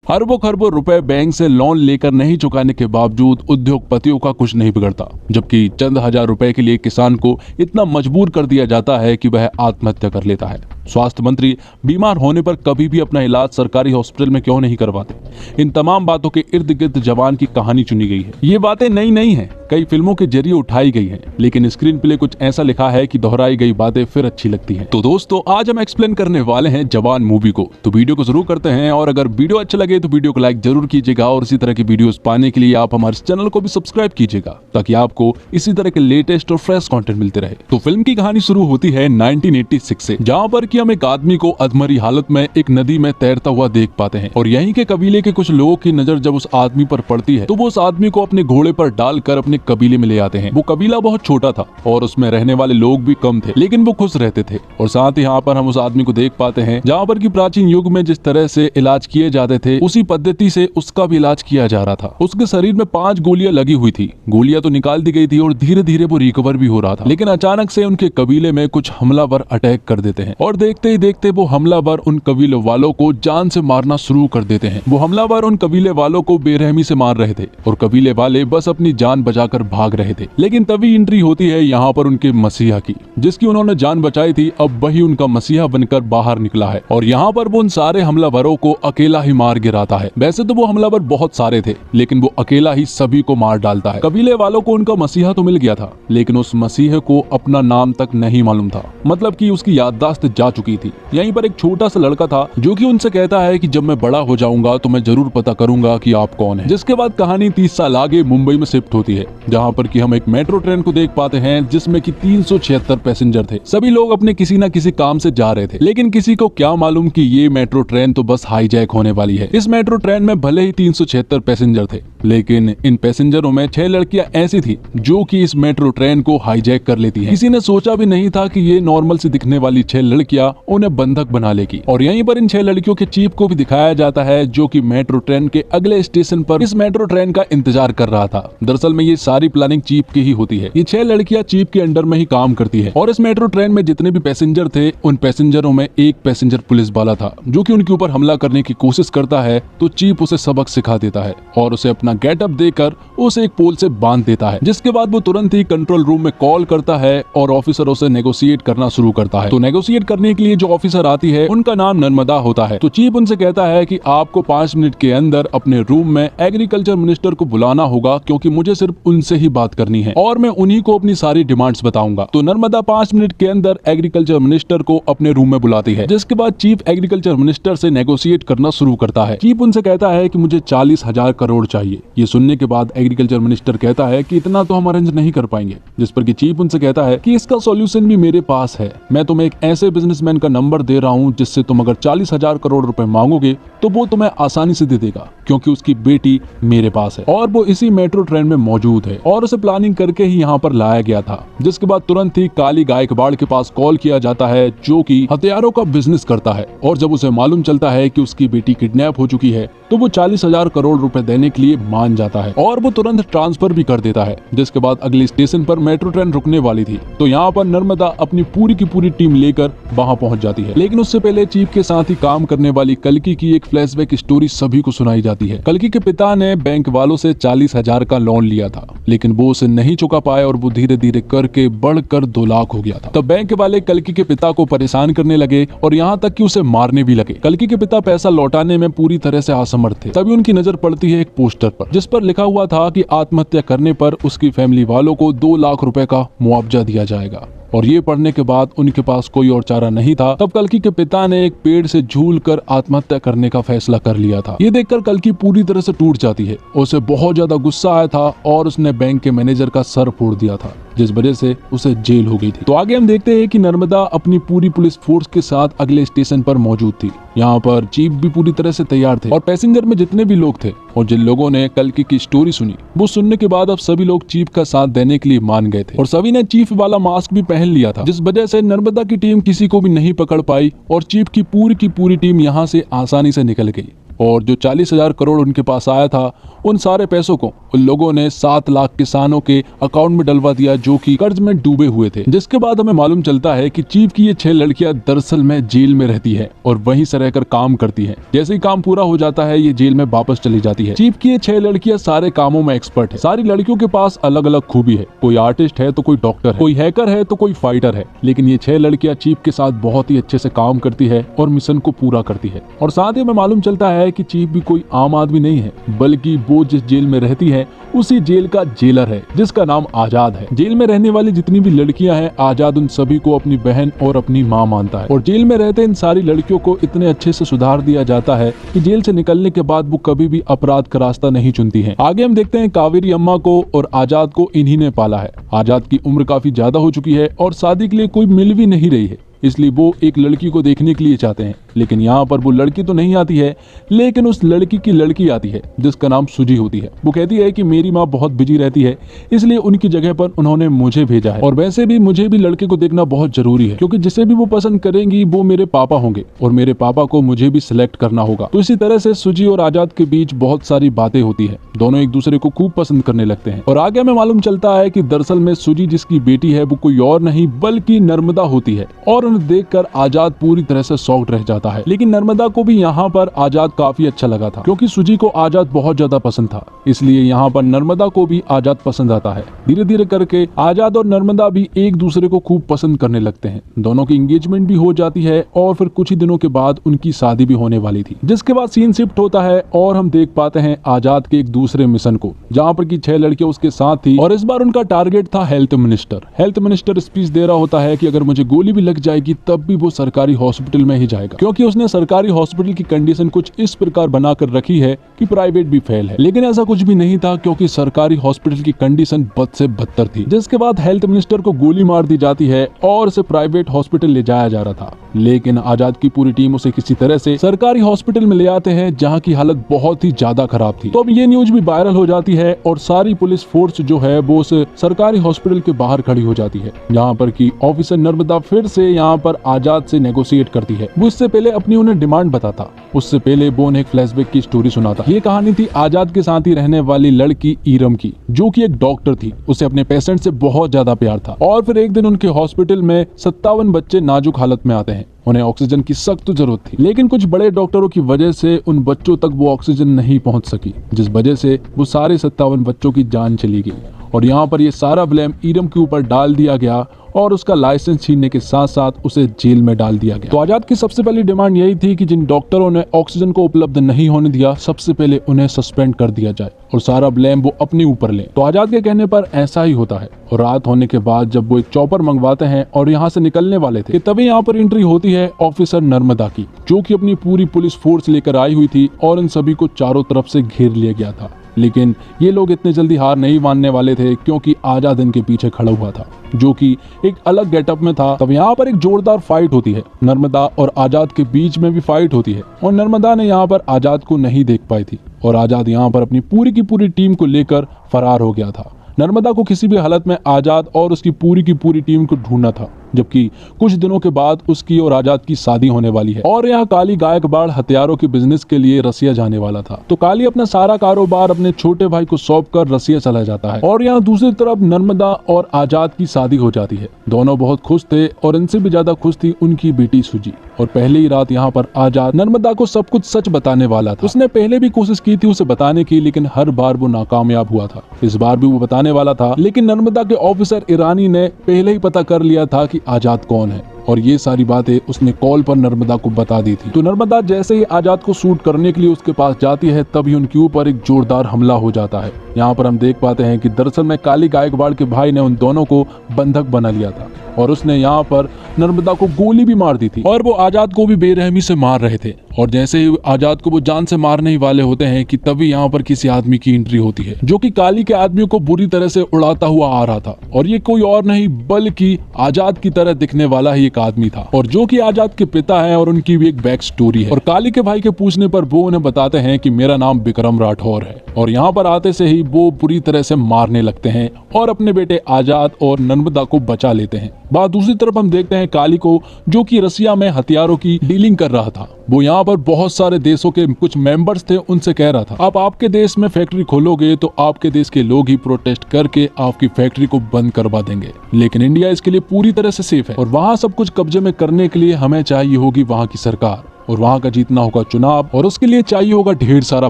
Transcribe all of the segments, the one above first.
अरबों खरबों रुपए बैंक से लोन लेकर नहीं चुकाने के बावजूद उद्योगपतियों का कुछ नहीं बिगड़ता, जबकि चंद हजार रुपए के लिए किसान को इतना मजबूर कर दिया जाता है कि वह आत्महत्या कर लेता है। स्वास्थ्य मंत्री बीमार होने पर कभी भी अपना इलाज सरकारी हॉस्पिटल में क्यों नहीं करवाते? इन तमाम बातों के इर्द गिर्द जवान की कहानी चुनी गई है। ये बातें नई नहीं है, कई फिल्मों के जरिए उठाई गई हैं, लेकिन स्क्रीन प्ले कुछ ऐसा लिखा है कि दोहराई गई बातें फिर अच्छी लगती हैं। तो दोस्तों, आज हम एक्सप्लेन करने वाले हैं जवान मूवी को, तो वीडियो को जरूर करते हैं। और अगर वीडियो अच्छा लगे तो वीडियो को लाइक जरूर कीजिएगा, और इसी तरह की वीडियोस पाने के लिए आप हमारे चैनल को भी सब्सक्राइब कीजिएगा, ताकि आपको इसी तरह के लेटेस्ट और फ्रेश कंटेंट मिलते रहे। तो फिल्म की कहानी शुरू होती है 1986 से, जहाँ पर कि हम एक आदमी को अधमरी हालत में एक नदी में तैरता हुआ देख पाते हैं। और यहीं के कबीले के कुछ लोगों की नजर जब उस आदमी पर पड़ती है, तो वो उस आदमी को अपने घोड़े पर डालकर अपने कबीले में ले आते हैं। वो कबीला बहुत छोटा था और उसमें रहने वाले लोग भी कम थे, लेकिन वो खुश रहते थे। और साथ ही यहाँ पर हम उस आदमी को देख पाते हैं जहाँ पर कि प्राचीन युग में जिस तरह से इलाज किए जाते थे, उसी पद्धति से उसका भी इलाज किया जा रहा था। उसके शरीर में 5 गोलियां लगी हुई थी। गोलियां तो निकाल दी गई थी और धीरे धीरे वो रिकवर भी हो रहा था, लेकिन अचानक से उनके कबीले में कुछ हमलावर अटैक कर देते हैं। और देखते ही देखते वो हमलावर उन कबीले वालों को जान से मारना शुरू कर देते हैं। वो हमलावर उन कबीले वालों को बेरहमी से मार रहे थे और कबीले वाले बस अपनी जान बचाकर भाग रहे थे। लेकिन तभी एंट्री होती है यहाँ पर उनके मसीहा की, जिसकी उन्होंने जान बचाई थी। अब वही उनका मसीहा बनकर बाहर निकला है और यहाँ पर वो उन सारे हमलावरों को अकेला ही मार गिराता है। वैसे तो वो हमलावर बहुत सारे थे, लेकिन वो अकेला ही सभी को मार डालता है। कबीले वालों को उनका मसीहा तो मिल गया था, लेकिन उस मसीहे को अपना नाम तक नहीं मालूम था, मतलब कि उसकी याददाश्त जा चुकी थी। यहीं पर एक छोटा सा लड़का था जो कि उनसे कहता है कि जब मैं बड़ा हो जाऊंगा तो मैं जरूर पता करूंगा कि आप कौन है। जिसके बाद कहानी 30 साल आगे मुंबई में शिफ्ट होती है, जहाँ पर कि हम एक मेट्रो ट्रेन को देख पाते हैं, जिसमें कि 376 पैसेंजर थे। सभी लोग अपने किसी न किसी काम से जा रहे थे, लेकिन किसी को क्या मालूम कि ये मेट्रो ट्रेन तो बस हाईजैक होने वाली है। इस मेट्रो ट्रेन में भले ही 376 पैसेंजर थे, लेकिन इन पैसेंजरों में 6 लड़कियां ऐसी थी जो कि इस मेट्रो ट्रेन को हाईजैक कर लेती हैं। किसी ने सोचा भी नहीं था कि ये नॉर्मल सी दिखने वाली 6 लड़कियां उन्हें बंधक बना लेगी। और यहीं पर इन 6 लड़कियों के चीफ को भी दिखाया जाता है, जो कि मेट्रो ट्रेन के अगले स्टेशन पर इस मेट्रो ट्रेन का इंतजार कर रहा था। दरअसल में ये सारी प्लानिंग चीफ की ही होती है। ये 6 लड़कियां चीफ के अंडर में ही काम करती है। और इस मेट्रो ट्रेन में जितने भी पैसेंजर थे, उन पैसेंजरों में एक पैसेंजर पुलिस वाला था, जो कि उनके ऊपर हमला करने की कोशिश करता है। तो चीफ उसे सबक सिखा देता है और उसे अपना गेटअप देकर उसे एक पोल से बांध देता है। जिसके बाद वो तुरंत ही कंट्रोल रूम में कॉल करता है और ऑफिसरों से नेगोशिएट करना शुरू करता है। तो नेगोशिएट करने के लिए जो ऑफिसर आती है, उनका नाम नर्मदा होता है। तो चीफ उनसे कहता है कि आपको 5 मिनट के अंदर अपने रूम में एग्रीकल्चर मिनिस्टर को बुलाना होगा, क्योंकि मुझे सिर्फ उनसे ही बात करनी है और मैं उन्हीं को अपनी सारी डिमांड्स बताऊंगा। तो नर्मदा 5 मिनट के अंदर एग्रीकल्चर मिनिस्टर को अपने रूम में बुलाती है। जिसके बाद चीफ एग्रीकल्चर मिनिस्टर से नेगोशिएट करना शुरू करता है। चीफ उनसे कहता है कि मुझे 40,000 करोड़ चाहिए। ये सुनने के बाद एग्रीकल्चर मिनिस्टर कहता है कि इतना तो हम अरेंज नहीं कर पाएंगे। जिस पर कि चीफ उनसे कहता है कि इसका सॉल्यूशन भी मेरे पास है। मैं तुम्हें एक ऐसे बिजनेसमैन का नंबर दे रहा हूँ, जिससे तुम अगर 40,000 करोड़ रुपए मांगोगे तो वो तुम्हें आसानी से दे देगा, क्योंकि उसकी बेटी मेरे पास है और वो इसी मेट्रो ट्रेन में मौजूद है। और उसे प्लानिंग करके ही यहाँ पर लाया गया था। जिसके बाद तुरंत ही काली गायकवाड़ के पास कॉल किया जाता है, जो कि हथियारों का बिजनेस करता है। और जब उसे मालूम चलता है कि उसकी बेटी किडनैप हो चुकी है, तो वो 40,000 करोड़ रुपए देने के लिए मान जाता है और वो तुरंत ट्रांसफर भी कर देता है। जिसके बाद अगले स्टेशन पर मेट्रो ट्रेन रुकने वाली थी, तो यहाँ पर नर्मदा अपनी पूरी की पूरी टीम लेकर वहाँ पहुँच जाती है। लेकिन उससे पहले चीफ के साथ ही काम करने वाली कल्कि की एक फ्लैशबैक स्टोरी सभी को सुनाई जाती है। कल्कि के पिता ने बैंक वालों से 40,000 का लोन लिया था, लेकिन वो उसे नहीं चुका पाए और वो धीरे धीरे करके बढ़कर 2 लाख हो गया था। तब बैंक वाले कल्कि के पिता को परेशान करने लगे और यहाँ तक कि उसे मारने भी लगे। कल्कि के पिता पैसा लौटाने में पूरी तरह से असमर्थ थे। तभी उनकी नजर पड़ती है एक पोस्टर पर, जिस पर लिखा हुआ था कि आत्महत्या करने पर उसकी फैमिली वालों को 2 लाख रुपए का मुआवजा दिया जाएगा। और ये पढ़ने के बाद उनके पास कोई और चारा नहीं था। तब कल्कि के पिता ने एक पेड़ से झूलकर आत्महत्या करने का फैसला कर लिया था। ये देखकर कल्कि पूरी तरह से टूट जाती है। उसे बहुत ज्यादा गुस्सा आया था और उसने बैंक के मैनेजर का सर फोड़ दिया था, जिस वजह से उसे जेल हो गई थी। तो आगे हम देखते हैं कि नर्मदा अपनी पूरी पुलिस फोर्स के साथ अगले स्टेशन पर मौजूद थी। यहाँ पर चीफ भी पूरी तरह से तैयार थे और पैसेंजर में जितने भी लोग थे और जिन लोगों ने कल्कि की स्टोरी सुनी, वो सुनने के बाद अब सभी लोग चीफ का साथ देने के लिए मान गए थे और सभी ने चीफ वाला मास्क भी पहन लिया था, जिस वजह से नर्मदा की टीम किसी को भी नहीं पकड़ पाई और चीफ की पूरी टीम यहाँ से आसानी से निकल गई। और जो 40,000 करोड़ उनके पास आया था, उन सारे पैसों को उन लोगों ने 7 लाख किसानों के अकाउंट में डलवा दिया जो कि कर्ज में डूबे हुए थे। जिसके बाद हमें मालूम चलता है कि चीफ की ये 6 लड़कियां दरअसल में जेल में रहती है और वहीं से रहकर काम करती है। जैसे ही काम पूरा हो जाता है, ये जेल में वापस चली जाती है। चीफ की ये 6 लड़कियां सारे कामों में एक्सपर्ट है। सारी लड़कियों के पास अलग अलग खूबी है। कोई आर्टिस्ट है तो कोई डॉक्टर है, कोई हैकर है तो कोई फाइटर है। लेकिन ये 6 लड़कियां चीफ के साथ बहुत ही अच्छे से काम करती है और मिशन को पूरा करती है। और साथ ही हमें मालूम चलता है कि चीफ भी कोई आम आदमी नहीं है, बल्कि वो जिस जेल में रहती है उसी जेल का जेलर है, जिसका नाम आजाद है। जेल में रहने वाली जितनी भी लड़कियां हैं, आजाद उन सभी को अपनी बहन और अपनी माँ मानता है। और जेल में रहते इन सारी लड़कियों को इतने अच्छे से सुधार दिया जाता है कि जेल से निकलने के बाद वो कभी भी अपराध का रास्ता नहीं चुनती है। आगे हम देखते हैं कावेरी अम्मा को और आजाद को इन्हीं ने पाला है। आजाद की उम्र काफी ज्यादा हो चुकी है और शादी के लिए कोई मिल भी नहीं रही है, इसलिए वो एक लड़की को देखने के लिए चाहते हैं। लेकिन यहाँ पर वो लड़की तो नहीं आती है, लेकिन उस लड़की की लड़की आती है जिसका नाम सुजी होती है। वो कहती है कि मेरी माँ बहुत बिजी रहती है, इसलिए उनकी जगह पर उन्होंने मुझे भेजा है। और वैसे भी मुझे भी लड़के को देखना बहुत जरूरी है, क्योंकि जिसे भी वो पसंद करेंगी वो मेरे पापा होंगे और मेरे पापा को मुझे भी सिलेक्ट करना होगा। तो इसी तरह से सुजी और आजाद के बीच बहुत सारी बातें होती है। दोनों एक दूसरे को खूब पसंद करने लगते हैं। और आगे हमें मालूम चलता है कि दरअसल में सुजी जिसकी बेटी है वो कोई और नहीं बल्कि नर्मदा होती है। और उन्हें देखकर आजाद पूरी तरह से शॉक्ड रह जाता है। लेकिन नर्मदा को भी यहाँ पर आजाद काफी अच्छा लगा था, क्योंकि सुजी को आजाद बहुत ज्यादा पसंद था, इसलिए यहाँ पर नर्मदा को भी आजाद पसंद आता है। धीरे धीरे करके आजाद और नर्मदा भी एक दूसरे को खूब पसंद करने लगते हैं। दोनों की एंगेजमेंट भी हो जाती है और फिर कुछ ही दिनों के बाद उनकी शादी भी होने वाली थी। जिसके बाद सीन शिफ्ट होता है और हम देख पाते हैं आजाद के एक दूसरे मिशन को, जहाँ पर की 6 लड़कियां उसके साथ थी। और इस बार उनका टारगेट था health minister. Health minister speech दे रहा होता है कि अगर मुझे गोली भी लग जाएगी तब भी वो सरकारी हॉस्पिटल में ही जाएगा, क्योंकि उसने सरकारी हॉस्पिटल की कंडीशन कुछ इस प्रकार बनाकर रखी है कि प्राइवेट भी फेल है। लेकिन ऐसा कुछ भी नहीं था, क्योंकि सरकारी हॉस्पिटल की कंडीशन बद से बदतर थी। जिसके बाद हेल्थ मिनिस्टर को गोली मार दी जाती है और उसे प्राइवेट हॉस्पिटल ले जाया जा रहा था। लेकिन आजाद की पूरी टीम उसे किसी तरह से सरकारी हॉस्पिटल में ले आते हैं, जहाँ की हालत बहुत ही ज्यादा खराब थी। तो अब ये न्यूज भी वायरल हो जाती है और सारी पुलिस फोर्स जो है वो उस सरकारी हॉस्पिटल के बाहर खड़ी हो जाती है, जहाँ पर की ऑफिसर नर्मदा फिर से यहाँ पर आजाद से नेगोशिएट करती है। वो इससे पहले अपनी उन्हें डिमांड बताता, उससे पहले वो उन्हें एक फ्लैशबैक की स्टोरी सुनाता। ये कहानी थी आजाद के साथ ही रहने वाली लड़की ईरम की, जो कि एक डॉक्टर थी। उसे अपने पेशेंट से बहुत ज्यादा प्यार था। और फिर एक दिन उनके हॉस्पिटल में 57 बच्चे नाजुक हालत में आते हैं। उन्हें ऑक्सीजन की सख्त जरूरत थी, लेकिन कुछ बड़े डॉक्टरों की वजह से उन बच्चों तक वो ऑक्सीजन नहीं पहुंच सकी, जिस वजह से वो सारे 57 बच्चों की जान चली गई। और यहाँ पर ये सारा ब्लेम ईरम के ऊपर डाल दिया गया और उसका लाइसेंस छीनने के साथ साथ उसे जेल में डाल दिया गया। तो आजाद की सबसे पहली डिमांड यही थी कि जिन डॉक्टरों ने ऑक्सीजन को उपलब्ध नहीं होने दिया, सबसे पहले उन्हें सस्पेंड कर दिया जाए और सारा ब्लेम वो अपने ऊपर ले। तो आजाद के कहने पर ऐसा ही होता है। और रात होने के बाद जब वो एक चॉपर मंगवाते हैं और यहाँ से निकलने वाले थे, तभी यहाँ पर एंट्री होती है ऑफिसर नर्मदा की, जो कि अपनी पूरी पुलिस फोर्स लेकर आई हुई थी और इन सभी को चारों तरफ से घेर लिया गया था। लेकिन ये लोग इतने जल्दी हार नहीं मानने वाले थे, क्योंकि आजाद इनके पीछे खड़ा हुआ था, जो कि एक अलग गेटअप में था। तब यहाँ पर एक जोरदार फाइट होती है। नर्मदा और आजाद के बीच में भी फाइट होती है और नर्मदा ने यहाँ पर आजाद को नहीं देख पाई थी और आजाद यहाँ पर अपनी पूरी की पूरी टीम को लेकर फरार हो गया था। नर्मदा को किसी भी हालत में आजाद और उसकी पूरी की पूरी टीम को ढूंढना था, जबकि कुछ दिनों के बाद उसकी और आजाद की शादी होने वाली है। और यहाँ काली गायकवाड़ हथियारों के बिजनेस के लिए रसिया जाने वाला था। तो काली अपना सारा कारोबार अपने छोटे भाई को सौंप कर रसिया चला जाता है। और यहाँ दूसरी तरफ नर्मदा और आजाद की शादी हो जाती है। दोनों बहुत खुश थे और इनसे भी ज्यादा खुश थी उनकी बेटी सुजी। और पहले ही रात यहाँ पर आजाद नर्मदा को सब कुछ सच बताने वाला था। उसने पहले भी कोशिश की थी उसे बताने की, लेकिन हर बार वो नाकामयाब हुआ था। इस बार भी वो बताने वाला था, लेकिन नर्मदा के ऑफिसर ईरानी ने पहले ही पता कर लिया था कि आजाद कौन है और ये सारी बातें उसने कॉल पर नर्मदा को बता दी थी। तो नर्मदा जैसे ही आजाद को शूट करने के लिए उसके पास जाती है, तभी उनके ऊपर एक जोरदार हमला हो जाता है। यहाँ पर हम देख पाते हैं कि दरअसल में काली गायकवाड़ के भाई ने उन दोनों को बंधक बना लिया था और उसने यहाँ पर नर्मदा को गोली भी मार दी थी और वो आजाद को भी बेरहमी से मार रहे थे। और जैसे ही आजाद को वो जान से मारने ही वाले होते हैं कि तभी यहाँ पर किसी आदमी की एंट्री होती है, जो कि काली के आदमी को बुरी तरह से उड़ाता हुआ आ रहा था। और ये कोई और नहीं बल्कि आजाद की तरह दिखने वाला ही एक आदमी था, और जो कि आजाद के पिता है और उनकी भी एक बैक स्टोरी है। और काली के भाई के पूछने पर वो उन्हें बताते हैं कि मेरा नाम विक्रम राठौर है। और यहाँ पर आते से ही वो बुरी तरह से मारने लगते हैं और अपने बेटे आजाद और नर्मदा को बचा लेते हैं। बात दूसरी तरफ हम देखते हैं काली को, जो कि रसिया में हथियारों की डीलिंग कर रहा था। वो यहाँ पर बहुत सारे देशों के कुछ मेंबर्स थे, उनसे कह रहा था आप आपके देश में फैक्ट्री खोलोगे तो आपके देश के लोग ही प्रोटेस्ट करके आपकी फैक्ट्री को बंद करवा देंगे, लेकिन इंडिया इसके लिए पूरी तरह से सेफ है और वहाँ सब कुछ कब्जे में करने के लिए हमें चाहिए होगी वहाँ की सरकार और वहाँ का जीतना होगा चुनाव और उसके लिए चाहिए होगा ढेर सारा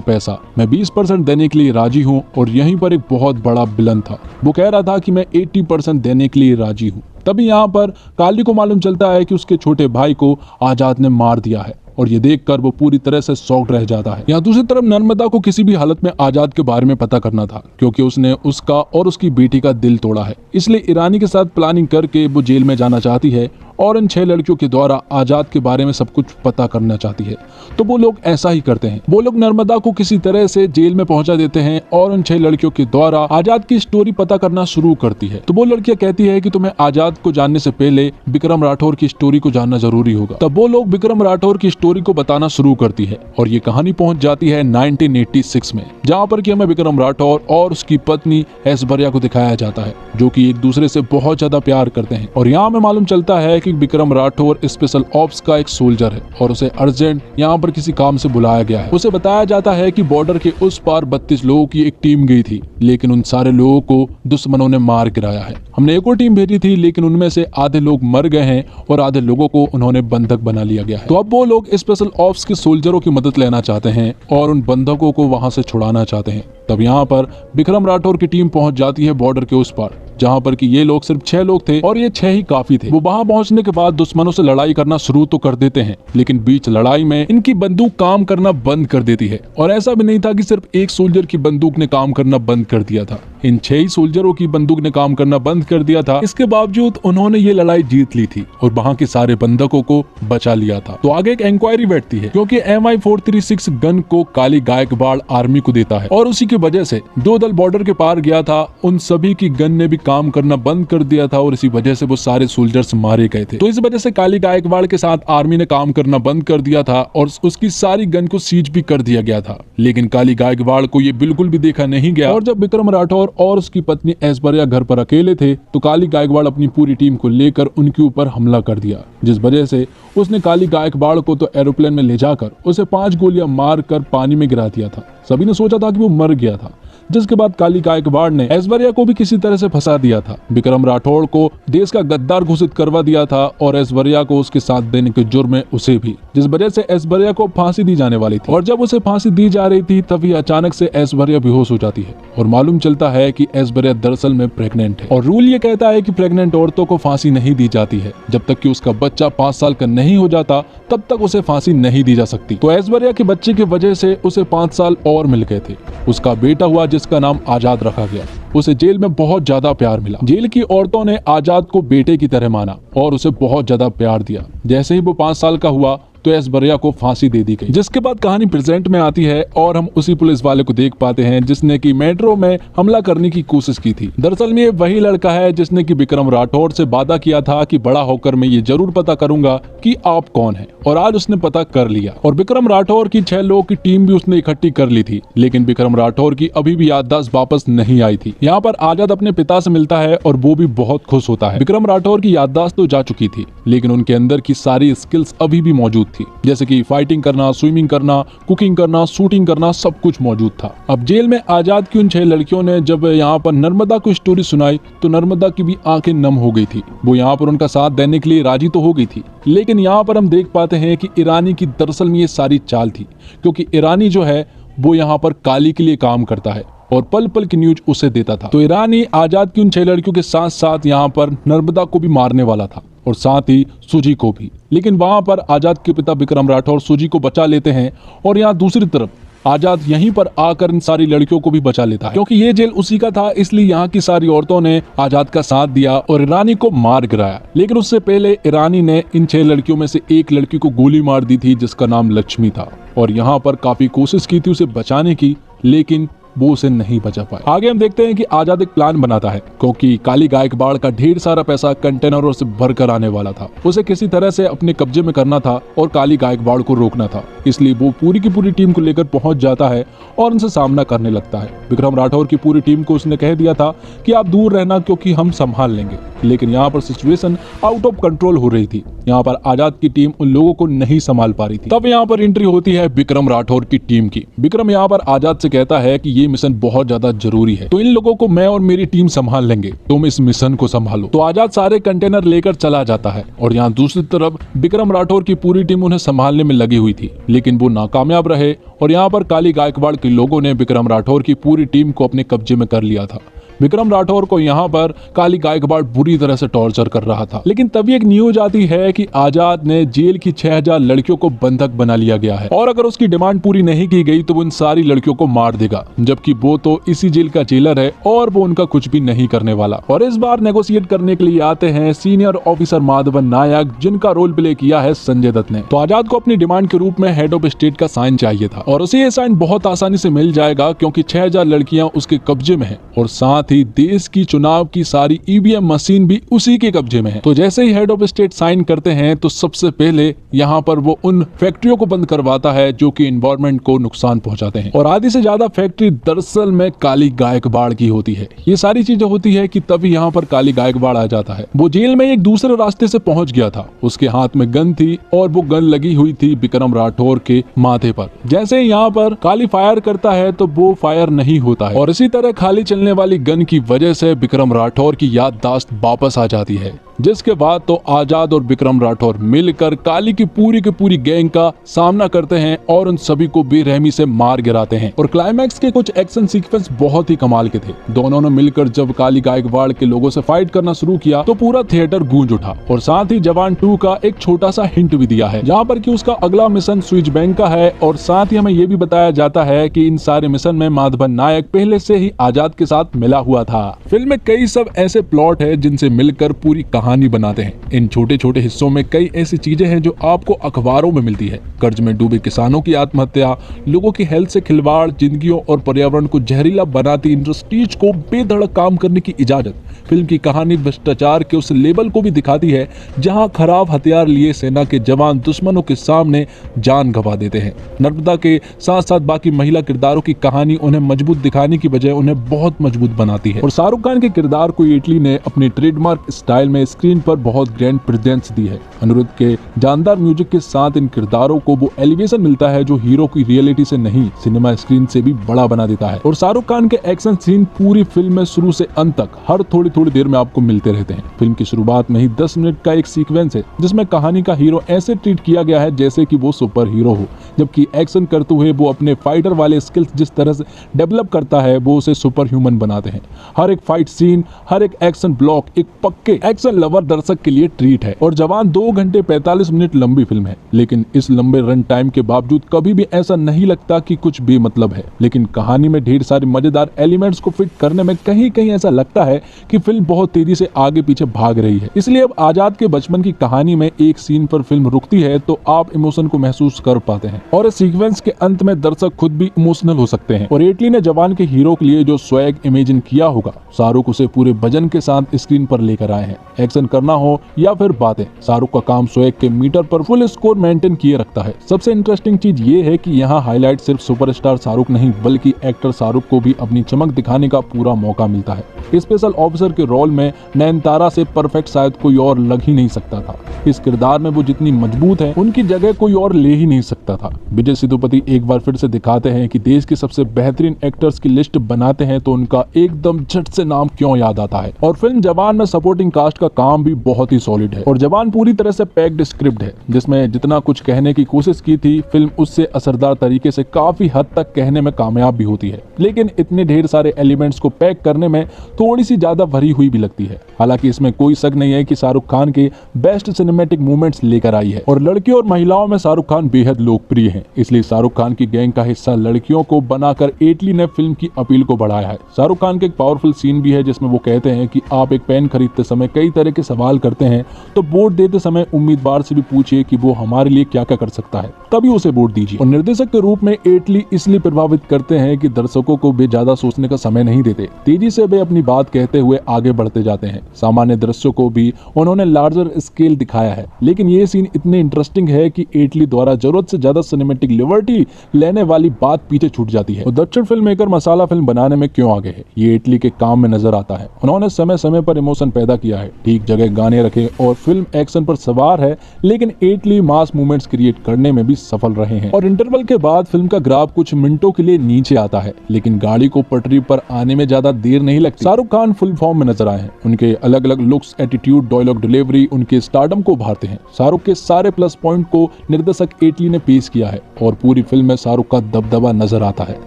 पैसा। मैं 20% देने के लिए राजी हूँ। और यहीं पर एक बहुत बड़ा विलन था, वो कह रहा था कि मैं 80% देने के लिए राजी हूँ। तभी यहाँ पर काली को मालूम चलता है कि उसके छोटे भाई को आजाद ने मार दिया है और ये देखकर वो पूरी तरह से शॉक्ड रह जाता है। यहाँ दूसरी तरफ नर्मदा को किसी भी हालत में आजाद के बारे में पता करना था, क्योंकि उसने उसका और उसकी बेटी का दिल तोड़ा है। इसलिए ईरानी के साथ प्लानिंग करके वो जेल में जाना चाहती है और इन 6 लड़कियों के द्वारा आजाद के बारे में सब कुछ पता करना चाहती है। तो वो लोग ऐसा ही करते हैं, वो लोग नर्मदा को किसी तरह से जेल में पहुंचा देते हैं और उन 6 लड़कियों के द्वारा आजाद की स्टोरी पता करना शुरू करती है। तो वो लड़कियां कहती है कि तुम्हें आजाद को जानने से पहले विक्रम राठौर की स्टोरी को जानना जरूरी होगा। तब वो लोग विक्रम राठौर की स्टोरी को बताना शुरू करती है और ये कहानी पहुंच जाती है 1986 में, जहाँ पर कि हमें विक्रम राठौर और उसकी पत्नी ऐश्वर्या को दिखाया जाता है, जो कि एक दूसरे से बहुत ज्यादा प्यार करते हैं। और यहाँ हमें मालूम चलता है कि विक्रम राठौर स्पेशल ऑप्स का एक सोल्जर है और उसे अर्जेंट यहाँ पर किसी काम से बुलाया गया है। उसे बताया जाता है कि बॉर्डर के उस पार 32 लोगों की एक टीम गई थी, लेकिन उन सारे लोगों को दुश्मनों ने मार गिराया है। हमने एक और टीम भेजी थी, लेकिन उनमें से आधे लोग मर गए हैं और आधे लोगों को उन्होंने बंधक बना लिया गया है। तो अब वो लोग स्पेशल ऑप्स के सोल्जरों की मदद लेना चाहते हैं और उन बंधकों को वहां से छुड़ाना चाहते हैं। तब यहाँ पर विक्रम राठौर की टीम पहुंच जाती है बॉर्डर के उस पार, जहाँ पर कि ये लोग सिर्फ 6 लोग थे और ये 6 ही काफी थे। वो वहां पहुंचने के बाद दुश्मनों से लड़ाई करना शुरू तो कर देते हैं, लेकिन बीच लड़ाई में इनकी बंदूक काम करना बंद कर देती है। और ऐसा भी नहीं था कि सिर्फ एक सोल्जर की बंदूक ने काम करना बंद कर दिया था, इन 6 ही सोल्जरों की बंदूक ने काम करना बंद कर दिया था। इसके बावजूद उन्होंने ये लड़ाई जीत ली थी और वहाँ के सारे बंधकों को बचा लिया था। तो आगे एक इंक्वायरी बैठती है, क्योंकि MI436 गन को काली गायकवाड़ आर्मी को देता है और उसी की वजह से जो दल बॉर्डर के पार गया था उन सभी की गन ने भी काम करना बंद कर दिया था और इसी वजह से वो सारे सोल्जर्स मारे गए थे। तो इस वजह से काली गायकवाड़ के साथ आर्मी ने काम करना बंद कर दिया था और उसकी सारी गन को सीज भी कर दिया गया था। लेकिन काली गायकवाड़ को ये बिल्कुल भी देखा नहीं गया और जब विक्रम राठौर और उसकी पत्नी ऐश्वर्या घर पर अकेले थे तो काली गायकवाड़ अपनी पूरी टीम को लेकर उनके ऊपर हमला कर दिया, जिस वजह से उसने काली गायकवाड़ को तो एरोप्लेन में ले जाकर उसे 5 गोलियां मारकर पानी में गिरा दिया था। सभी ने सोचा था कि वो मर गया था, जिसके बाद काली गायकवाड़ ने ऐश्वर्या को भी किसी तरह से फंसा दिया था। विक्रम राठौड़ को देश का गद्दार घोषित करवा दिया था और ऐश्वर्या को उसके साथ देने के जुर्म में उसे भी, जिस वजह से ऐश्वर्या को फांसी दी जाने वाली थी। और जब उसे फांसी दी जा रही थी तभी अचानक से ऐश्वर्या बेहोश हो जाती है और मालूम चलता है कि ऐश्वर्या दरअसल में प्रेग्नेंट है। और रूल ये कहता है कि प्रेग्नेंट औरतों को फांसी नहीं दी जाती है, जब तक कि उसका बच्चा 5 साल का नहीं हो जाता तब तक उसे फांसी नहीं दी जा सकती। तो ऐश्वर्या के बच्चे की वजह से उसे 5 साल और मिल गए थे। उसका बेटा हुआ जिसका नाम आजाद रखा गया। उसे जेल में बहुत ज्यादा प्यार मिला। जेल की औरतों ने आजाद को बेटे की तरह माना और उसे बहुत ज्यादा प्यार दिया। जैसे ही वो 5 साल का हुआ तो ऐश्वर्या को फांसी दे दी गई, जिसके बाद कहानी प्रेजेंट में आती है और हम उसी पुलिस वाले को देख पाते हैं जिसने की मेट्रो में हमला करने की कोशिश की थी। दरअसल में ये वही लड़का है जिसने की विक्रम राठौर से वादा किया था कि बड़ा होकर मैं ये जरूर पता करूंगा कि आप कौन है, और आज उसने पता कर लिया। और विक्रम राठौर की 6 लोगों की टीम भी उसने इकट्ठी कर ली थी, लेकिन विक्रम राठौर की अभी भी याददाश्त वापस नहीं आई थी। यहाँ पर आजाद अपने पिता से मिलता है और वो भी बहुत खुश होता है। विक्रम राठौर की याददाश्त तो जा चुकी थी, लेकिन उनके अंदर की सारी स्किल्स अभी भी मौजूद थी, जैसे कि फाइटिंग करना, स्विमिंग करना, कुकिंग करना, शूटिंग करना, सब कुछ मौजूद था। अब जेल में आजाद की उन 6 लड़कियों ने जब यहाँ पर नर्मदा को स्टोरी सुनाई तो नर्मदा की भी आंखें नम हो गई थी। वो यहाँ पर उनका साथ देने के लिए राजी तो हो गई थी, लेकिन यहाँ पर हम देख पाते हैं कि ईरानी की दरअसल में ये सारी चाल थी, क्योंकि ईरानी जो है वो यहाँ पर काली के लिए काम करता है और पल पल की न्यूज उसे देता था। तो ईरानी आजाद की उन 6 लड़कियों के साथ साथ यहाँ पर नर्मदा को भी मारने वाला था और साथ ही सुजी को भी, लेकिन वहां पर आजाद के पिता विक्रम राठौर सुजी को बचा लेते हैं और यहाँ दूसरी तरफ आजाद यहीं पर आकर इन सारी लड़कियों को भी बचा लेता है। क्योंकि ये जेल उसी का था, इसलिए यहाँ की सारी औरतों ने आजाद का साथ दिया और ईरानी को मार गिराया। लेकिन उससे पहले ईरानी ने इन 6 लड़कियों में से एक लड़की को गोली मार दी थी जिसका नाम लक्ष्मी था, और यहाँ पर काफी कोशिश की थी उसे बचाने की, लेकिन वो उसे नहीं बचा पाए। आगे हम देखते हैं कि आजाद एक प्लान बनाता है, क्योंकि काली गायकवाड़ का ढेर सारा पैसा कंटेनरों से भरकर आने वाला था। उसे किसी तरह से अपने कब्जे में करना था और काली गायकवाड़ को रोकना था। इसलिए वो पूरी की पूरी टीम को लेकर पहुंच जाता है और उनसे सामना करने लगता है। विक्रम राठौर की पूरी टीम को उसने कह दिया था कि आप दूर रहना, क्योंकि हम संभाल लेंगे। लेकिन यहाँ पर सिचुएशन आउट ऑफ कंट्रोल हो रही थी। यहाँ पर आजाद की टीम उन लोगों को नहीं संभाल पा रही थी। तब यहाँ पर एंट्री होती है विक्रम राठौर की टीम की। विक्रम यहाँ पर आजाद से कहता है कि ये मिशन बहुत ज्यादा जरूरी है, तो इन लोगों को मैं और मेरी टीम संभाल लेंगे, तुम इस मिशन को संभालो। तो आजाद सारे कंटेनर लेकर चला जाता है और यहाँ दूसरी तरफ विक्रम राठौर की पूरी टीम उन्हें संभालने में लगी हुई थी, लेकिन वो नाकामयाब रहे और यहाँ पर काली गायकवाड़ के लोगों ने विक्रम राठौर की पूरी टीम को अपने कब्जे में कर लिया था। विक्रम राठौर को यहाँ पर काली गायकवाड़ बुरी तरह से टॉर्चर कर रहा था। लेकिन तभी एक न्यूज आती है कि आजाद ने जेल की 6000 लड़कियों को बंधक बना लिया गया है और अगर उसकी डिमांड पूरी नहीं की गई तो वो इन सारी लड़कियों को मार देगा, जबकि वो तो इसी जेल का जेलर है और वो उनका कुछ भी नहीं करने वाला। और इस बार नेगोशिएट करने के लिए आते हैं सीनियर ऑफिसर माधवन नायक, जिनका रोल प्ले किया है संजय दत्त ने। तो आजाद को अपनी डिमांड के रूप में हेड ऑफ स्टेट का साइन चाहिए था और उसे ये साइन बहुत आसानी से मिल जाएगा, क्योंकि 6000 लड़कियां उसके कब्जे में है और साथ ही देश की चुनाव की सारी ईवीएम मशीन भी उसी के कब्जे में है। तो जैसे ही हेड ऑफ स्टेट साइन करते हैं तो सबसे पहले यहाँ पर वो उन फैक्ट्रियों को बंद करवाता है जो कि एनवायरनमेंट को नुकसान पहुंचाते हैं, और आधी से ज्यादा फैक्ट्री दरअसल में काली गायकवाड़ की होती है। ये सारी चीजें होती है कि तभी यहाँ पर काली गायकवाड़ आ जाता है। वो जेल में एक दूसरे रास्ते से पहुंच गया था, उसके हाथ में गन थी और वो गन लगी हुई थी विक्रम राठौर के माथे पर। जैसे यहाँ पर काली फायर करता है तो वो फायर नहीं होता है और इसी तरह खाली चलने वाली गन की वजह से विक्रम राठौर की याददाश्त वापस आ जाती है, जिसके बाद तो आजाद और विक्रम राठौर मिलकर काली की पूरी गैंग का सामना करते हैं और उन सभी को बेरहमी से मार गिराते हैं। और क्लाइमैक्स के कुछ एक्शन सीक्वेंस बहुत ही कमाल के थे। दोनों ने मिलकर जब काली गायकवाड़ के लोगों से फाइट करना शुरू किया तो पूरा थिएटर गूंज उठा। और साथ ही जवान 2 का एक छोटा सा हिंट भी दिया है, जहाँ पर कि उसका अगला मिशन स्विच बैंक का है। और साथ ही हमें ये भी बताया जाता है कि इन सारे मिशन में माधवन नायक पहले से ही आजाद के साथ मिला हुआ था। फिल्म में कई सब ऐसे प्लॉट है जिनसे मिलकर पूरी कहानी बनाते हैं। इन छोटे छोटे हिस्सों में कई ऐसी चीजें हैं जो आपको अखबारों में मिलती है। कर्ज में डूबे किसानों की आत्महत्या, लोगों की हेल्थ से खिलवाड़, जिंदगियों और पर्यावरण को जहरीला बनाती इंडस्ट्रीज को बेधड़क काम करने की इजाजत। फिल्म की कहानी भ्रष्टाचार के उस लेवल को भी दिखाती है जहां खराब हथियार लिए सेना के जवान दुश्मनों के सामने जान गंवा देते हैं। नर्मदा के साथ साथ बाकी महिला किरदारों की कहानी उन्हें मजबूत दिखाने की बजाय उन्हें बहुत मजबूत बनाती है। और शाहरुख खान के किरदार को इटली ने अपनी ट्रेडमार्क स्टाइल में स्क्रीन पर बहुत ग्रैंड प्रेजेंस दी है। अनिरुद्ध के जानदार म्यूजिक के साथ इन किरदारों को वो एलिवेशन मिलता है जो हीरो की रियलिटी से नहीं, सिनेमा स्क्रीन से भी बड़ा बना देता है। और शाहरुख खान के एक्शन सीन पूरी फिल्म में शुरू से अंत तक हर थोड़ी देर में आपको मिलते रहते हैं। फिल्म की शुरुआत में ही 10 मिनट का एक सीक्वेंस है जिसमें कहानी का हीरो ऐसे ट्रीट किया गया है जैसे कि वो सुपर हीरो हो, जबकि एक्शन करते हुए वो अपने फाइटर वाले स्किल्स जिस तरह से डेवलप करता है वो उसे सुपर ह्यूमन बनाते हैं। हर एक फाइट सीन, हर एक एक्शन ब्लॉक एक पक्के एक्शन लवर दर्शक के लिए ट्रीट है। और जवान 2 घंटे 45 मिनट लंबी फिल्म है, लेकिन इस लंबे रन टाइम के बावजूद कभी भी ऐसा नहीं लगता कि कुछ बेमतलब है। लेकिन कहानी में ढेर सारे मजेदार एलिमेंट्स को फिट करने में कहीं ऐसा लगता है कि फिल्म बहुत तेजी से आगे पीछे भाग रही है। इसलिए अब आजाद के बचपन की कहानी में एक सीन पर फिल्म रुकती है तो आप इमोशन को महसूस कर पाते हैं और इस सीक्वेंस के अंत में दर्शक खुद भी इमोशनल हो सकते हैं। और एटली ने जवान के हीरो के लिए जो स्वैग इमेजिन किया होगा, शाहरुख उसे पूरे वजन के साथ स्क्रीन पर लेकर आए हैं। एक्शन करना हो या फिर बातें, शाहरुख का काम स्वैग के मीटर पर फुल स्कोर मेंटेन किए रखता है। सबसे इंटरेस्टिंग चीज ये है कि यहाँ हाईलाइट सिर्फ सुपरस्टार शाहरुख नहीं बल्कि एक्टर शाहरुख को भी अपनी चमक दिखाने का पूरा मौका मिलता है। स्पेशल ऑफिसर के रोल में नयनतारा से परफेक्ट शायद कोई और लग ही नहीं सकता था। इस किरदार में वो जितनी मजबूत है उनकी जगह कोई और ले ही नहीं सकता था। विजय सेतुपति एक बार फिर से दिखाते हैं कि देश के सबसे बेहतरीन एक्टर्स की लिस्ट बनाते हैं तो उनका एकदम झट से नाम क्यों याद आता है। और फिल्म जवान में सपोर्टिंग कास्ट का काम भी बहुत ही सॉलिड है और जवान पूरी तरह से पैक्ड स्क्रिप्ट है, जिसमें जितना कुछ कहने की कोशिश की थी फिल्म उससे असरदार तरीके से काफी हद तक कहने में कामयाब भी होती है। लेकिन इतने ढेर सारे एलिमेंट्स को पैक करने में थोड़ी सी ज्यादा भरी हुई भी लगती है। हालांकि इसमें कोई शक नहीं है कि शाहरुख खान के बेस्ट सिनेमैटिक मूवमेंट्स लेकर आई है और लड़कियों और महिलाओं में शाहरुख खान बेहद लोकप्रिय हैं। इसलिए शाहरुख खान की गैंग का हिस्सा लड़कियों को बनाकर एटली ने फिल्म की अपील को बढ़ाया है। शाहरुख खान के एक पावरफुल सीन भी है जिसमें वो कहते हैं कि आप एक पेन खरीदते समय कई तरह लेके सवाल करते हैं तो वोट देते समय उम्मीदवार से भी पूछिए कि वो हमारे लिए क्या क्या कर सकता है, तभी उसे वोट दीजिए। और निर्देशक के रूप में एटली इसलिए प्रभावित करते हैं कि दर्शकों को वे ज्यादा सोचने का समय नहीं देते, तेजी से वे अपनी बात कहते हुए आगे बढ़ते जाते हैं। सामान्य दृश्यों को भी उन्होंने लार्जर स्केल दिखाया है, लेकिन ये सीन इतने इंटरेस्टिंग है कि एटली द्वारा जरूरत से ज्यादा सिनेमैटिक लिबर्टी लेने वाली बात पीछे छूट जाती है। दक्षिण फिल्म मेकर मसाला फिल्म बनाने में क्यों आगे है, ये एटली के काम में नजर आता है। उन्होंने समय समय पर इमोशन पैदा किया है, ठीक जगह गाने रखे और फिल्म एक्शन पर सवार है, लेकिन एटली मास मूवमेंट्स क्रिएट करने में भी सफल रहे हैं। और इंटरवल के बाद फिल्म का ग्राफ कुछ मिनटों के लिए नीचे आता है, लेकिन गाड़ी को पटरी पर आने में ज्यादा देर नहीं लगती। शाहरुख खान फुल फॉर्म में नजर आए हैं। उनके अलग अलग लुक्स, एटीट्यूड, डायलॉग डिलीवरी उनके स्टारडम को उभारते हैं। शाहरुख के सारे प्लस पॉइंट को निर्देशक एटली ने पेश किया है और पूरी फिल्म में शाहरुख का दबदबा नजर आता है।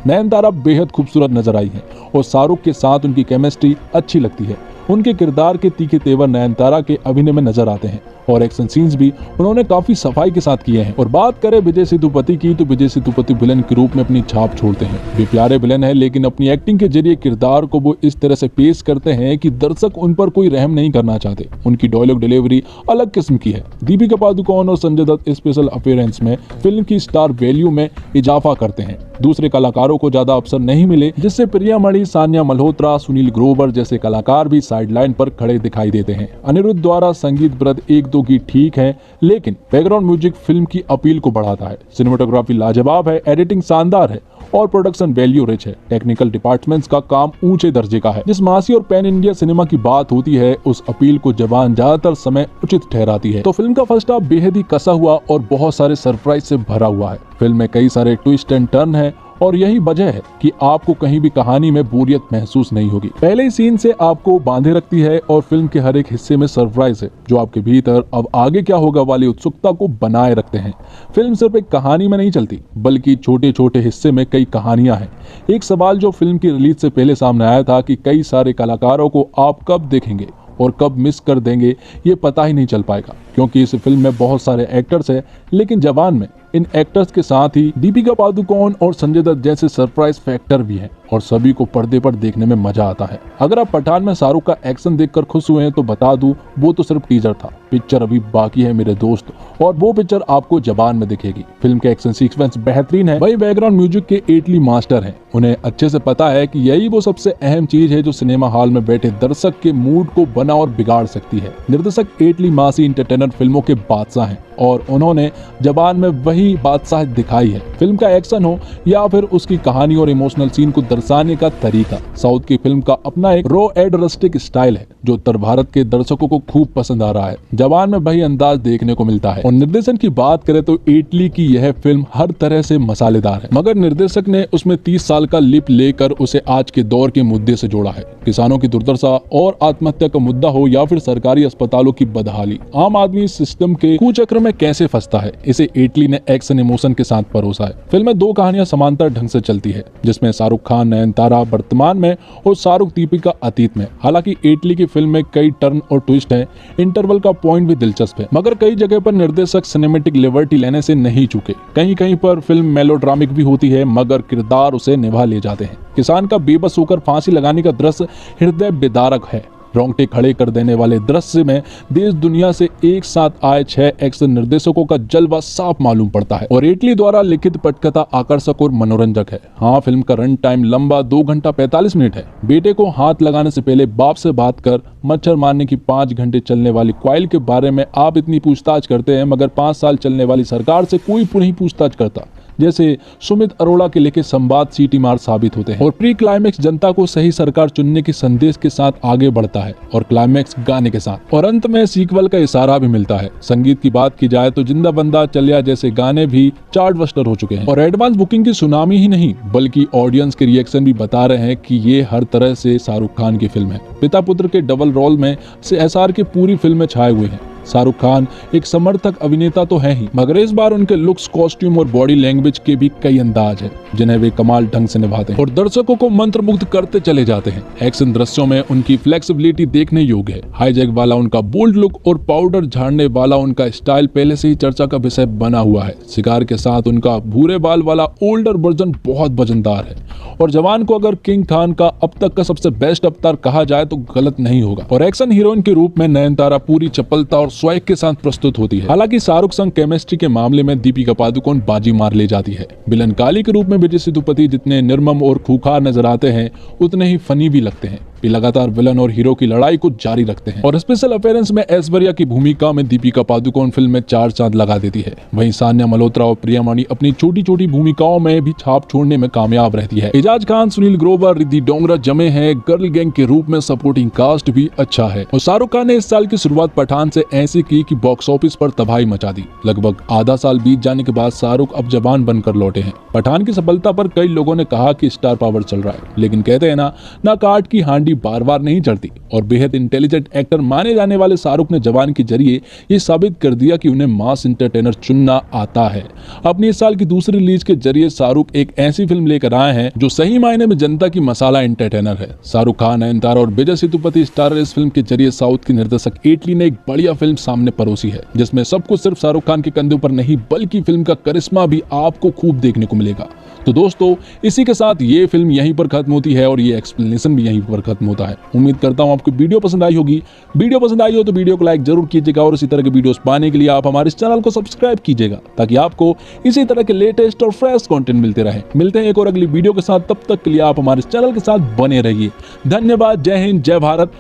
नयनतारा बेहद खूबसूरत नजर आई है और शाहरुख के साथ उनकी केमिस्ट्री अच्छी लगती है। उनके किरदार के तीखे तेवर नयनतारा के अभिनय में नजर आते हैं और एक्शन सीन्स भी उन्होंने काफी सफाई के साथ किए हैं। और बात करें विजय सेतुपति की, तो विजय सेतुपति विलन के रूप में अपनी छाप छोड़ते हैं। वे प्यारे विलन है, लेकिन अपनी एक्टिंग के जरिए किरदार को वो इस तरह से पेश करते हैं कि दर्शक उन पर कोई रहम नहीं करना चाहते। उनकी डायलॉग डिलीवरी अलग किस्म की है। दीपिका पादुकोण और संजय दत्त स्पेशल अपीयरेंस में फिल्म की स्टार वैल्यू में इजाफा करते हैं। दूसरे कलाकारों को ज्यादा अवसर नहीं मिले, जिससे प्रिया मणि, सान्या मल्होत्रा, सुनील ग्रोवर जैसे कलाकार भी साइडलाइन पर खड़े दिखाई देते हैं। अनिरुद्ध द्वारा संगीत ब्रत 1-2 की ठीक है, लेकिन बैकग्राउंड म्यूजिक फिल्म की अपील को बढ़ाता है। सिनेमेटोग्राफी लाजवाब है, एडिटिंग शानदार है और प्रोडक्शन वैल्यू रिच है। टेक्निकल डिपार्टमेंट्स का काम ऊंचे दर्जे का है। जिस मासी और पैन इंडिया सिनेमा की बात होती है, उस अपील को जबान ज्यादातर समय उचित ठहराती है। तो फिल्म का फर्स्ट हाफ बेहद ही कसा हुआ और बहुत सारे सरप्राइज से भरा हुआ है। फिल्म में कई सारे ट्विस्ट एंड टर्न है और यही वजह है कि आपको कहीं भी कहानी में बोरियत महसूस नहीं होगी। पहले ही सीन से आपको बांधे रखती है और फिल्म के हर एक हिस्से में सरप्राइज है, जो आपके भीतर अब आगे क्या होगा वाली उत्सुकता को बनाए रखते हैं। फिल्म सिर्फ एक कहानी में नहीं चलती, बल्कि छोटे छोटे हिस्से में कई कहानियां हैं। एक सवाल जो फिल्म की रिलीज से पहले सामने आया था कि कई सारे कलाकारों को आप कब देखेंगे और कब मिस कर देंगे, ये पता ही नहीं चल पाएगा, क्योंकि इस फिल्म में बहुत सारे एक्टर्स हैं, लेकिन जवान में इन एक्टर्स के साथ ही दीपिका पादुकोण और संजय दत्त जैसे सरप्राइज फैक्टर भी हैं और सभी को पर्दे पर देखने में मजा आता है। अगर आप पठान में शाहरुख का एक्शन देखकर खुश हुए हैं तो बता दूं, वो तो सिर्फ टीजर था। पिक्चर अभी बाकी है मेरे दोस्त, और वो पिक्चर आपको जबान में दिखेगी। फिल्म के एक्शन सीक्वेंस बेहतरीन है। वही बैकग्राउंड म्यूजिक के एटली मास्टर हैं। उन्हें अच्छे से पता है कि यही वो सबसे अहम चीज है जो सिनेमा हॉल में बैठे दर्शक के मूड को बना और बिगाड़ सकती है। निर्देशक एटली मासी इंटरटेनर फिल्मों के बादशाह हैं और उन्होंने जबान में वही बादशाह दिखाई है। फिल्म का एक्शन हो या फिर उसकी कहानी और इमोशनल सीन को दर्शाने का तरीका, साउथ की फिल्म का अपना एक रॉ एंड रस्टिक स्टाइल है जो उत्तर भारत के दर्शकों को खूब पसंद आ रहा है। जवान में वही अंदाज देखने को मिलता है। और निर्देशन की बात करें तो एटली की यह फिल्म हर तरह से मसालेदार है, मगर निर्देशक ने उसमें 30 साल का लिप लेकर उसे आज के दौर के मुद्दे से जोड़ा है। किसानों की दुर्दशा और आत्महत्या का मुद्दा हो या फिर सरकारी अस्पतालों की बदहाली, आम आदमी इस सिस्टम के कुचक्र में कैसे फंसता है, इसे एटली ने एक्शन इमोशन के साथ परोसा है। फिल्म में 2 कहानियां समांतर ढंग से चलती है, जिसमें शाहरुख खान नयनतारा वर्तमान में और शाहरुख दीपिका अतीत में। हालांकि एटली की फिल्म में कई टर्न और ट्विस्ट हैं। इंटरवल का पॉइंट भी दिलचस्प है, मगर कई जगह पर निर्देशक सिनेमेटिक लिबर्टी लेने से नहीं चूके। कहीं कहीं पर फिल्म मेलोड्रामिक भी होती है, मगर किरदार उसे निभा ले जाते हैं। किसान का बेबस होकर फांसी लगाने का दृश्य हृदय विदारक है। रोंगटे खड़े कर देने वाले दृश्य में देश दुनिया से एक साथ आए 6 एक्शन निर्देशकों का जलवा साफ मालूम पड़ता है। और एटली द्वारा लिखित पटकथा आकर्षक और मनोरंजक है। हाँ, फिल्म का रन टाइम लंबा 2 घंटा 45 मिनट है। बेटे को हाथ लगाने से पहले बाप से बात कर मच्छर मारने की 5 घंटे चलने वाली क्वाइल के बारे में आप इतनी पूछताछ करते हैं, मगर 5 साल चलने वाली सरकार से कोई नहीं पूछताछ करता। जैसे सुमित अरोड़ा के लेके संवाद सीटी मार साबित होते हैं। और प्री क्लाइमेक्स जनता को सही सरकार चुनने के संदेश के साथ आगे बढ़ता है और क्लाइमेक्स गाने के साथ, और अंत में सीक्वल का इशारा भी मिलता है। संगीत की बात की जाए तो जिंदा बंदा चलिया जैसे गाने भी चार्ट बस्टर हो चुके हैं। और एडवांस बुकिंग की सुनामी ही नहीं, बल्कि ऑडियंस के रिएक्शन भी बता रहे हैं कि ये हर तरह से शाहरुख खान की फिल्म है। पिता पुत्र के डबल रोल में से SR के पूरी फिल्म में छाए हुए हैं। शाहरुख खान एक समर्थक अभिनेता तो है ही, मगर इस बार उनके लुक्स, कॉस्ट्यूम और बॉडी लैंग्वेज के भी कई अंदाज है जिन्हें वे कमाल ढंग से निभाते हैं और दर्शकों को मंत्रमुग्ध करते चले जाते हैं। एक्शन दृश्यों में उनकी फ्लेक्सिबिलिटी देखने योग्य है। हाईजैक वाला उनका बोल्ड लुक और पाउडर झाड़ने वाला उनका स्टाइल पहले से ही चर्चा का विषय बना हुआ है। शिकार के साथ उनका भूरे बाल वाला ओल्डर वर्जन बहुत वजनदार है और जवान को अगर किंग खान का अब तक का सबसे बेस्ट अवतार कहा जाए तो गलत नहीं होगा। और एक्शन हीरोइन के रूप में नयनतारा पूरी चपलता और स्वैग के साथ प्रस्तुत होती है। हालांकि शाहरुख संग केमिस्ट्री के मामले में दीपिका पादुकोण बाजी मार ले जाती है। विलन काली के रूप में विजय सेतुपति जितने निर्मम और खूंखार नजर आते हैं उतने ही फनी भी लगते हैं। वे लगातार विलन और हीरो की लड़ाई को जारी रखते हैं और स्पेशल अपीयरेंस में ऐश्वर्या की भूमिका में दीपिका पादुकोण फिल्म में 4 चांद लगा देती है। वहीं सान्या मल्होत्रा और प्रियामणि अपनी छोटी छोटी भूमिकाओं में भी छाप छोड़ने में कामयाब रहती है। एजाज खान, सुनील ग्रोवर, रिद्धि डोंगरा जमे हैं। गर्ल गैंग के रूप में सपोर्टिंग कास्ट भी अच्छा है। और शाहरुख खान ने इस साल की शुरुआत पठान से ऐसी की कि बॉक्स ऑफिस पर तबाही मचा दी। लगभग आधा साल बीत जाने के बाद शाहरुख अब जवान बनकर लौटे हैं। पठान की सफलता पर कई लोगों ने कहा कि स्टार पावर चल रहा है, लेकिन कहते हैं ना काट की हांडी बार बार नहीं चढ़ती। और बेहद इंटेलिजेंट एक्टर माने जाने वाले शाहरुख ने जवान के जरिए ये साबित कर दिया कि उन्हें मास एंटरटेनर चुनना आता है। अपनी इस साल की दूसरी रिलीज के जरिए शाहरुख एक ऐसी फिल्म लेकर आए हैं जो सही मायने में जनता की मसाला एंटरटेनर है। शाहरुख खान, नयनतारा और विजय सेतुपति स्टारर इस फिल्म के जरिए साउथ के निर्देशक एटली ने एक बढ़िया फिल्म सामने परोसी है, जिसमें सब कुछ सिर्फ शाहरुख खान के कंधों पर नहीं बल्कि फिल्म का करिश्मा भी आपको खूब देखने को मिलेगा। तो दोस्तों, इसी के साथ ये फिल्म यहीं पर खत्म होती है और ये एक्सप्लेनेशन भी यहीं पर खत्म होता है। उम्मीद करता हूं आपको वीडियो पसंद आई होगी। वीडियो पसंद आई हो तो वीडियो को लाइक जरूर कीजिएगा और इसी तरह के वीडियोस पाने के लिए आप हमारे इस चैनल को सब्सक्राइब कीजिएगा, ताकि आपको इसी तरह के लेटेस्ट और फ्रेश कंटेंट मिलते रहे। मिलते हैं एक और अगली वीडियो के साथ, तब तक के लिए आप हमारे इस चैनल के साथ बने रहिए। धन्यवाद। जय हिंद, जय भारत।